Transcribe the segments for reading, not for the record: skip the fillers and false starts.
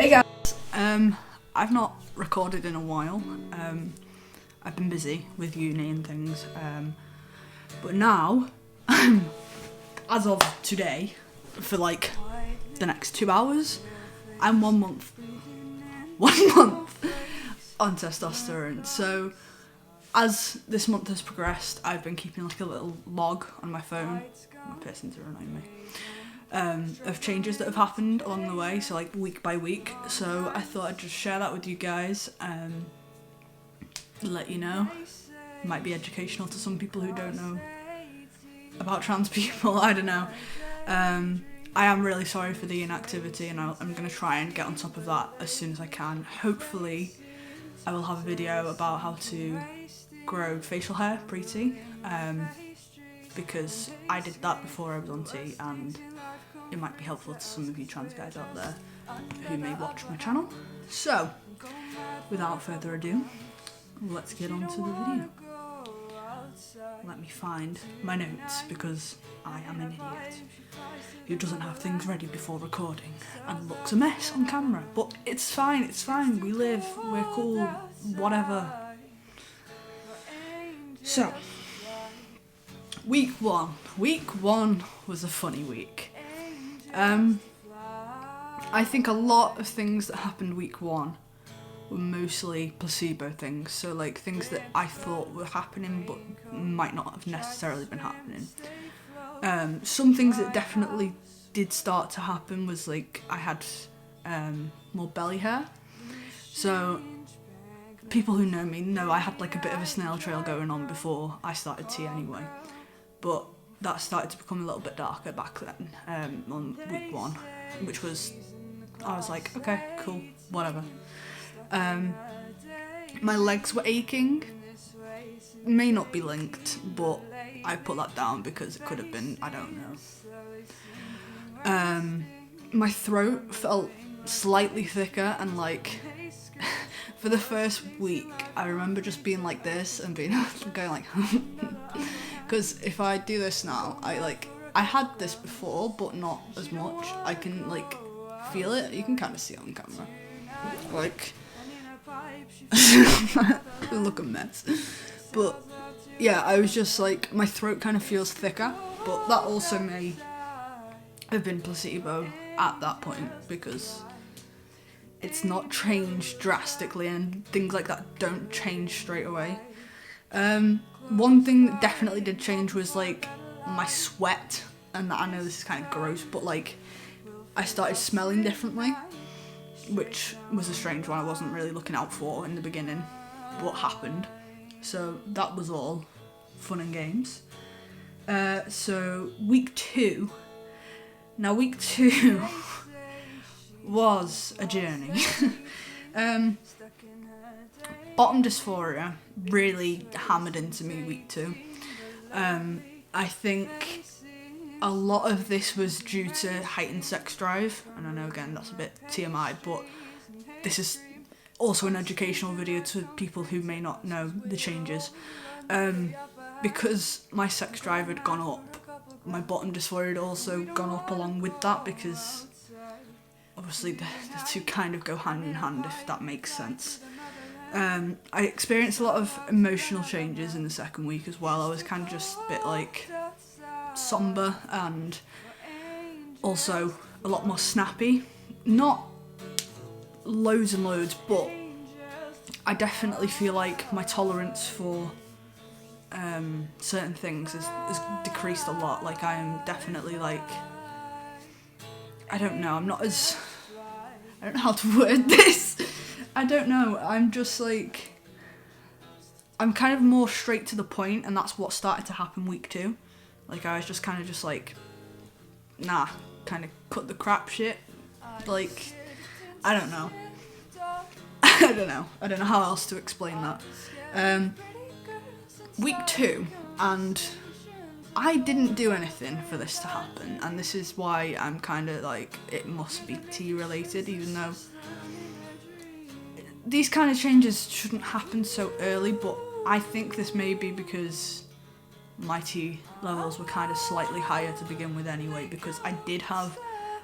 Hey guys, I've not recorded in a while. I've been busy with uni and things, but now, as of today, for like the next 2 hours, I'm 1 month on testosterone. So as this month has progressed, I've been keeping like a little log on my phone. My piercings are annoying me. Of changes that have happened along the way, so like week by week. So I thought I'd just share that with you guys, let you know. It might be educational to some people who don't know about trans people. I don't know. I am really sorry for the inactivity, and I'm going to try and get on top of that as soon as I can. Hopefully I will have a video about how to grow facial hair pre-T, because I did that before I was on T, and it might be helpful to some of you trans guys out there who may watch my channel. So, without further ado, let's get on to the video. Let me find my notes, because I am an idiot who doesn't have things ready before recording and looks a mess on camera. But it's fine, we live, we're cool, whatever. So, week one. Week one was a funny week. I think a lot of things that happened week one were mostly placebo things, so like things that I thought were happening but might not have necessarily been happening. Some things that definitely did start to happen was like I had more belly hair. So people who know me know I had like a bit of a snail trail going on before I started T anyway, but that started to become a little bit darker back then, on week one, which was, I was like, okay, cool, whatever. My legs were aching, may not be linked, but I put that down because it could have been, I don't know. My throat felt slightly thicker, and like, for the first week, I remember just being like this and being, going like, because if I do this now, I had this before, but not as much. I can like feel it. You can kind of see it on camera. Like, look a mess. But yeah, I was just like, my throat kind of feels thicker, but that also may have been placebo at that point, because it's not changed drastically, and things like that don't change straight away. One thing that definitely did change was like my sweat, and I know this is kind of gross, but like I started smelling differently, which was a strange one. I wasn't really looking out for in the beginning, but happened. So that was all fun and games. So week two. Now week two was a journey. Bottom dysphoria really hammered into me week two. I think a lot of this was due to heightened sex drive, and I know again that's a bit TMI, but this is also an educational video to people who may not know the changes. Because my sex drive had gone up, my bottom dysphoria had also gone up along with that, because obviously the two kind of go hand in hand, if that makes sense. I experienced a lot of emotional changes in the second week as well. I was kind of just a bit like somber, and also a lot more snappy. Not loads and loads, but I definitely feel like my tolerance for certain things has decreased a lot. Like I am definitely like, I don't know how to word this. I don't know, I'm just like, I'm kind of more straight to the point, and that's what started to happen week two. Like I was just kind of just like, nah, kind of cut the crap shit. Like, I don't know. I don't know how else to explain that. Week two, and I didn't do anything for this to happen, and this is why I'm kind of like, it must be T related, even though these kind of changes shouldn't happen so early, but I think this may be because my T levels were kind of slightly higher to begin with anyway, because I did have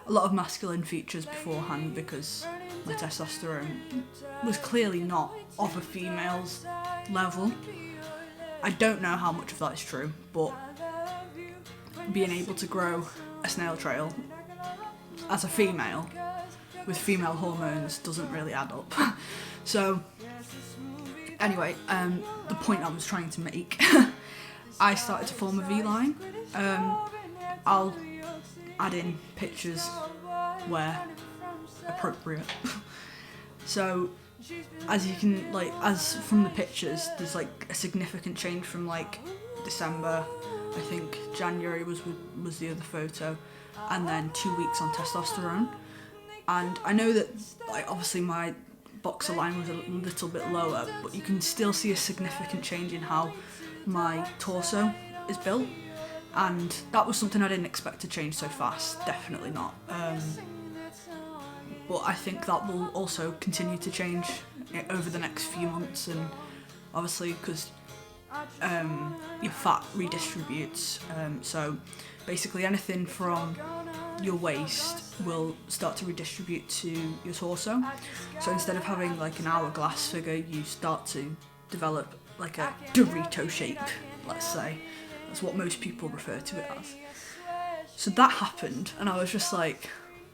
a lot of masculine features beforehand, because my testosterone was clearly not of a female's level. I don't know how much of that is true, but being able to grow a snail trail as a female with female hormones doesn't really add up. So anyway, the point I was trying to make, I started to form a V-line. I'll add in pictures where appropriate. So as you can, like, as from the pictures, there's like a significant change from like December, I think January was the other photo, and then 2 weeks on testosterone. And I know that, like, obviously my boxer line was a little bit lower, but you can still see a significant change in how my torso is built, and that was something I didn't expect to change so fast, definitely not. But I think that will also continue to change over the next few months, and obviously because your fat redistributes, so basically anything from your waist will start to redistribute to your torso. So instead of having like an hourglass figure, you start to develop like a Dorito shape, let's say. That's what most people refer to it as. So that happened, and I was just like,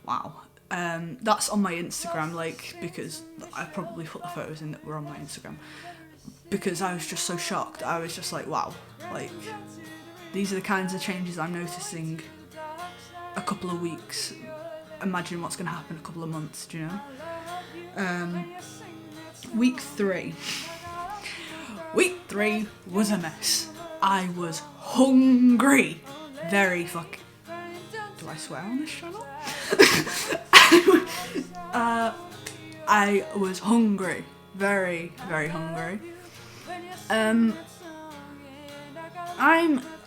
wow. That's on my Instagram, like, because I probably put the photos in that were on my Instagram, because I was just so shocked. I was just like, wow, like, these are the kinds of changes I'm noticing a couple of weeks. Imagine what's going to happen in a couple of months, do you know? Week 3 was a mess. I was hungry. Very fucking... Do I swear on this channel? I was hungry. Very, very hungry. I'm,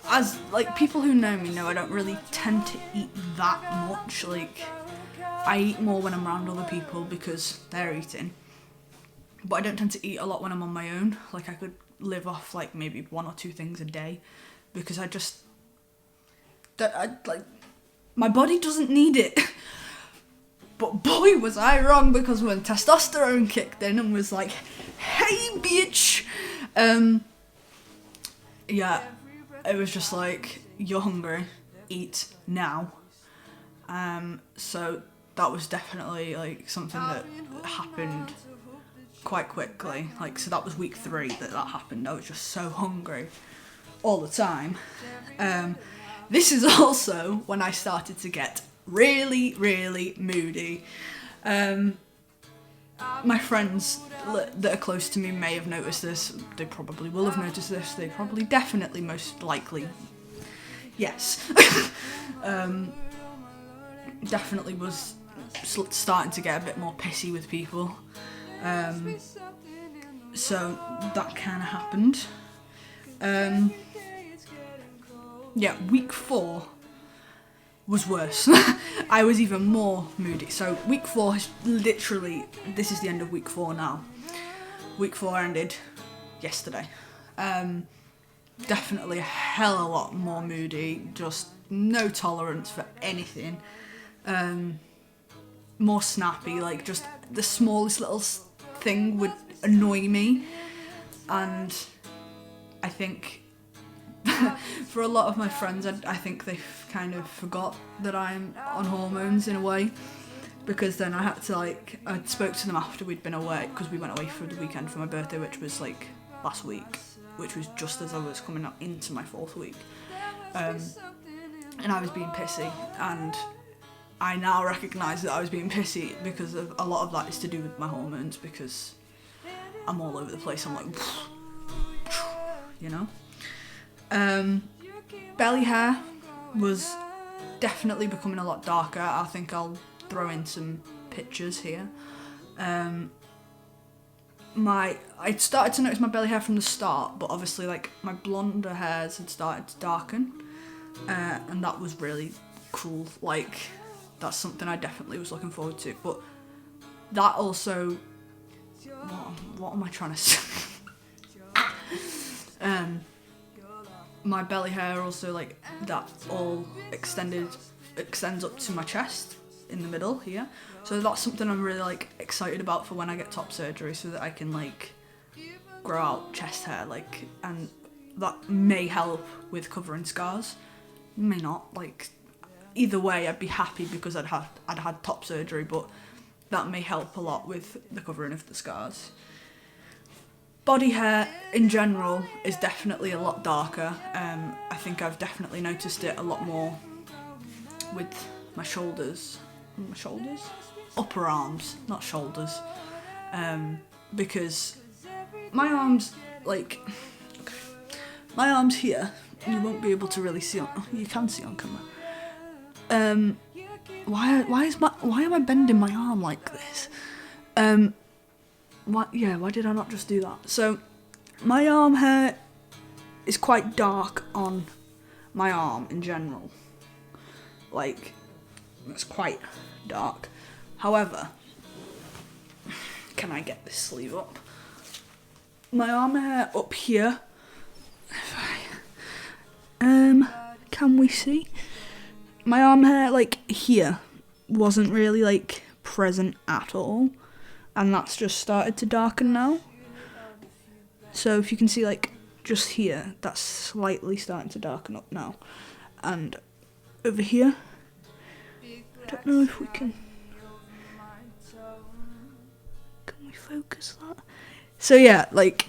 as, like, people who know me know I don't really tend to eat that much. Like, I eat more when I'm around other people because they're eating. But I don't tend to eat a lot when I'm on my own. Like, I could live off, like, maybe 1 or 2 things a day, because I just... my body doesn't need it. But boy, was I wrong, because when testosterone kicked in and was like, hey, bitch! Yeah, it was just like, you're hungry, eat now. So that was definitely, like, something that happened quite quickly. Like, so that was week 3 that happened. I was just so hungry all the time. This is also when I started to get really, really moody. My friends that are close to me may have noticed this. They probably will have noticed this. They probably, definitely, most likely, yes. Definitely was starting to get a bit more pissy with people. So that kind of happened. Yeah, week 4 was worse. I was even more moody. So week 4 has literally, this is the end of week 4 now. Week 4 ended yesterday. Definitely a hell of a lot more moody, just no tolerance for anything. More snappy, like, just the smallest little thing would annoy me. And I think for a lot of my friends, I think they've kind of forgot that I'm on hormones in a way, because then I had to, like, I spoke to them after we'd been away, because we went away for the weekend for my birthday, which was like last week, which was just as I was coming up into my 4th week, and I was being pissy, and I now recognise that I was being pissy because of a lot of that is to do with my hormones, because I'm all over the place. I'm like, you know. Belly hair was definitely becoming a lot darker. I think I'll throw in some pictures here. I started to notice my belly hair from the start, but obviously, like, my blonder hairs had started to darken, and that was really cool. Like, that's something I definitely was looking forward to. But that also, what am I trying to say? My belly hair also, like, that all extends up to my chest, in the middle here. So that's something I'm really like excited about for when I get top surgery, so that I can like grow out chest hair, like, and that may help with covering scars. May not, like, either way I'd be happy because I'd had top surgery, but that may help a lot with the covering of the scars. Body hair in general is definitely a lot darker. I think I've definitely noticed it a lot more with my shoulders, upper arms, not shoulders, because my arms, like, okay, my arms here, you won't be able to really see on, you can see on camera. Why am I bending my arm like this? Why did I not just do that? So, my arm hair is quite dark on my arm in general. Like, it's quite dark. However, can I get this sleeve up? My arm hair up here, can we see? My arm hair, like, here wasn't really, like, present at all, and that's just started to darken now. So if you can see, like, just here, that's slightly starting to darken up now. And over here, I don't know if we can we focus that? So yeah, like,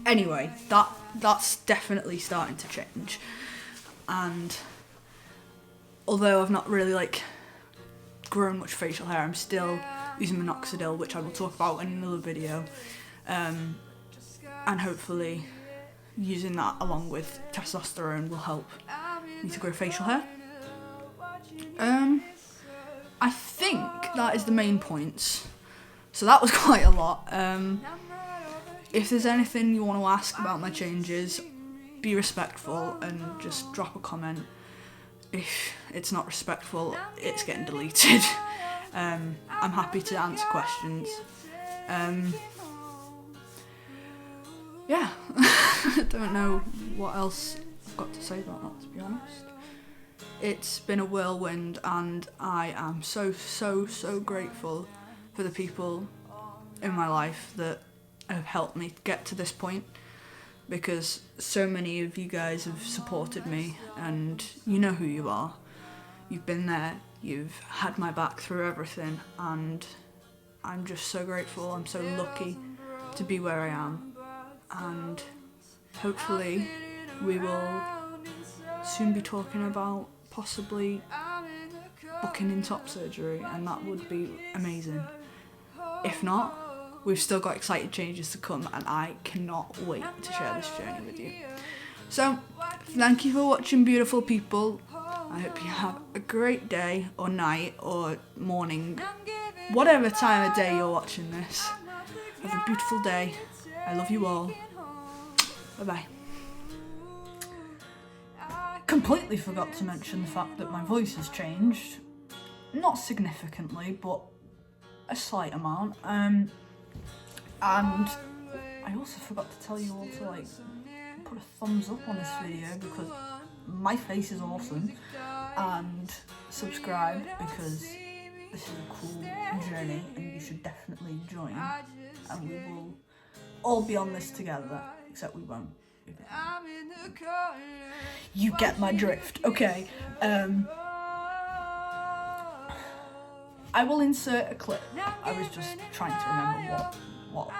anyway, that's definitely starting to change. And although I've not really like grown much facial hair, I'm still using minoxidil, which I will talk about in another video, and hopefully using that along with testosterone will help me to grow facial hair. I think that is the main points. So that was quite a lot. If there's anything you want to ask about my changes, be respectful and just drop a comment. If it's not respectful, it's getting deleted. I'm happy to answer questions. Yeah, I don't know what else I've got to say about that, to be honest. It's been a whirlwind, and I am so grateful for the people in my life that have helped me get to this point, because so many of you guys have supported me, and you know who you are. You've been there, you've had my back through everything, and I'm just so grateful. I'm so lucky to be where I am, and hopefully we will soon be talking about possibly booking in top surgery, and that would be amazing. If not, we've still got exciting changes to come, and I cannot wait to share this journey with you. So, thank you for watching, beautiful people. I hope you have a great day, or night, or morning, whatever time of day you're watching this. Have a beautiful day. I love you all. Bye-bye. Completely forgot to mention the fact that my voice has changed. Not significantly, but a slight amount. And I also forgot to tell you all to like put a thumbs up on this video, because my face is awesome, and subscribe, because this is a cool journey and you should definitely join, and we will all be on this together, except we won't. You get my drift. Okay, I will insert a clip. I was just trying to remember what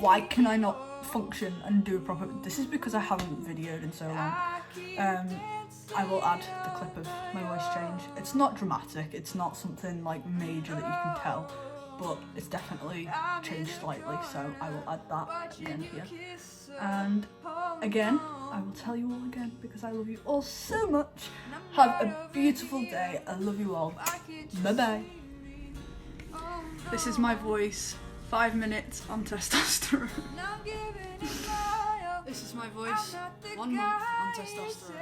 why can I not function and do a proper... This is because I haven't videoed in so long. I will add the clip of my voice change. It's not dramatic, it's not something like major that you can tell, but it's definitely changed slightly, so I will add that at the end here. And again, I will tell you all again, because I love you all so much. Have a beautiful day. I love you all. Bye-bye. This is my voice, 5 minutes on testosterone. This is my voice, 1 month on testosterone.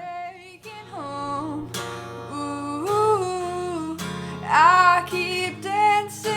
Ooh, I keep dancing.